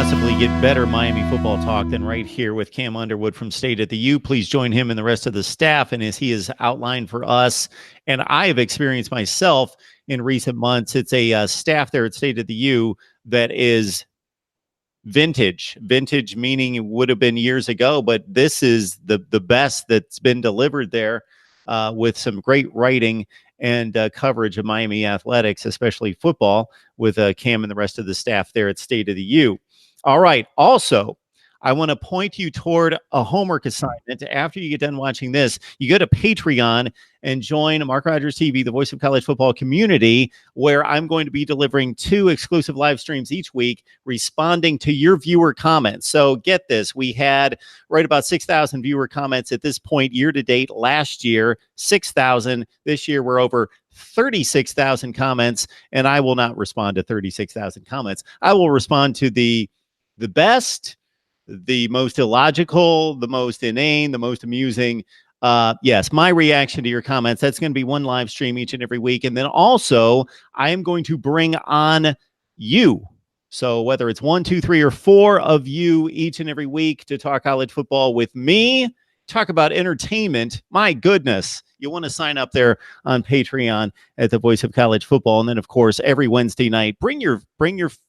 possibly get better Miami football talk than right here with Cam Underwood from State at the U. Please join him and the rest of the staff, and as he has outlined for us, and I have experienced myself in recent months, it's a staff there at State at the U that is vintage meaning it would have been years ago, but this is the best that's been delivered there, with some great writing and coverage of Miami athletics, especially football, with Cam and the rest of the staff there at State of the U. All right. Also, I want to point you toward a homework assignment. After you get done watching this, you go to Patreon and join Mark Rogers TV, the voice of college football community, where I'm going to be delivering 2 exclusive live streams each week, responding to your viewer comments. So get this. We had right about 6,000 viewer comments at this point year to date. Last year, 6,000. This year, we're over 36,000 comments, and I will not respond to 36,000 comments. I will respond to the best, the most illogical, the most inane, the most amusing. Yes, my reaction to your comments. That's going to be one live stream each and every week. And then also, I am going to bring on you. So whether it's 1, 2, 3, or 4 of you each and every week to talk college football with me, talk about entertainment. My goodness, you want to sign up there on Patreon at the Voice of College Football. And then, of course, every Wednesday night, bring your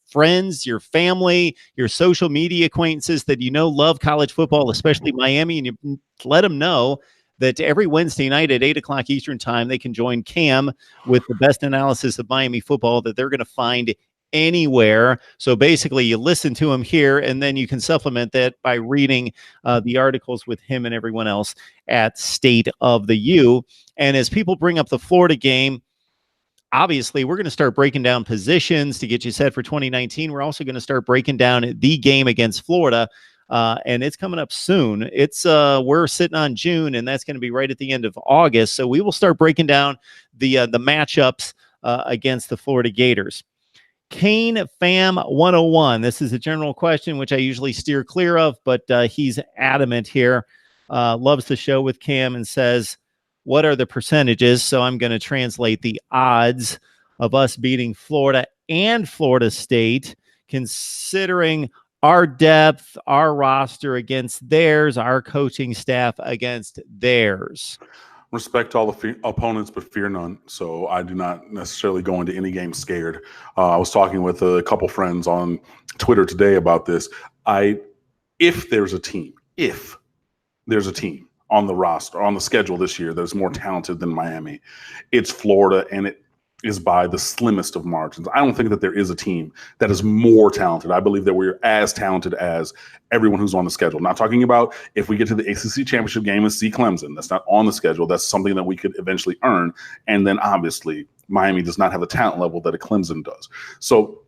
friends, your family, your social media acquaintances that you know love college football, especially Miami, and you let them know that every Wednesday night at 8 o'clock Eastern time, they can join Cam with the best analysis of Miami football that they're going to find anywhere. So basically, you listen to him here, and then you can supplement that by reading the articles with him and everyone else at State of the U. And as people bring up the Florida game, obviously, we're going to start breaking down positions to get you set for 2019. We're also going to start breaking down the game against Florida, and it's coming up soon. It's we're sitting on June, and that's going to be right at the end of August. So we will start breaking down the matchups against the Florida Gators. Kane Fam 101. This is a general question, which I usually steer clear of, but he's adamant here. Loves the show with Cam and says, what are the percentages? So I'm going to translate the odds of us beating Florida and Florida State, considering our depth, our roster against theirs, our coaching staff against theirs. Respect all the opponents, but fear none. So I do not necessarily go into any game scared. I was talking with a couple friends on Twitter today about this. If there's a team on the roster, on the schedule this year that's more talented than Miami, it's Florida, and it is by the slimmest of margins. I don't think that there is a team that is more talented. I believe that we're as talented as everyone who's on the schedule. Not talking about if we get to the ACC championship game and see Clemson. That's not on the schedule. That's something that we could eventually earn. And then obviously Miami does not have the talent level that a Clemson does. So,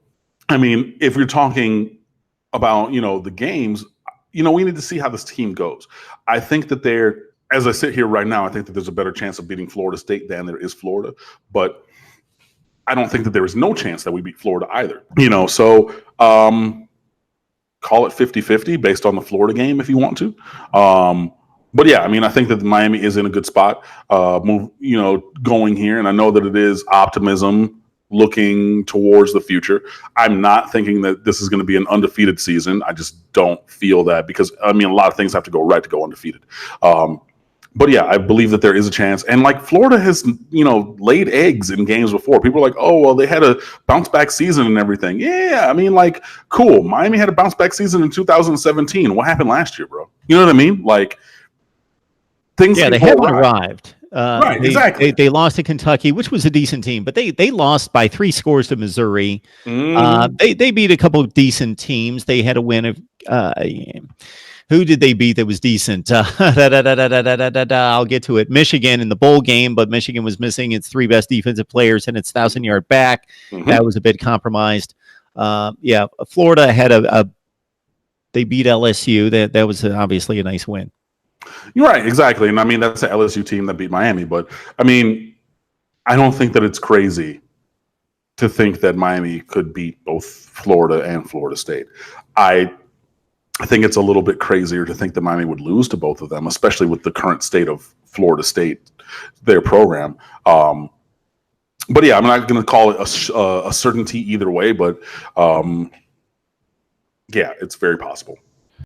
I mean, if you're talking about, the games, we need to see how this team goes. I think that as I sit here right now, I think that there's a better chance of beating Florida State than there is Florida. But I don't think that there is no chance that we beat Florida either. So call it 50-50 based on the Florida game if you want to. But yeah, I mean, I think that Miami is in a good spot, going here. And I know that it is optimism looking towards the future. I'm not thinking that this is going to be an undefeated season. I just don't feel that because, a lot of things have to go right to go undefeated. But yeah, I believe that there is a chance. And Florida has, laid eggs in games before. People are like, oh, well, they had a bounce back season and everything. Yeah, cool. Miami had a bounce back season in 2017. What happened last year, bro? You know what I mean? Things. Yeah, they haven't arrived. Right, exactly. They lost to Kentucky, which was a decent team, but they lost by 3 scores to Missouri. They beat a couple of decent teams. They had a win of who did they beat that was decent? I'll get to it. Michigan in the bowl game, but Michigan was missing its 3 best defensive players and its 1,000-yard back. Mm-hmm. That was a bit compromised. Florida had they beat LSU. That was obviously a nice win. You're right, exactly. And that's an LSU team that beat Miami. But I don't think that it's crazy to think that Miami could beat both Florida and Florida State. I think it's a little bit crazier to think that Miami would lose to both of them, especially with the current state of Florida State, their program. But yeah, I'm not going to call it a certainty either way, but Yeah, it's very possible.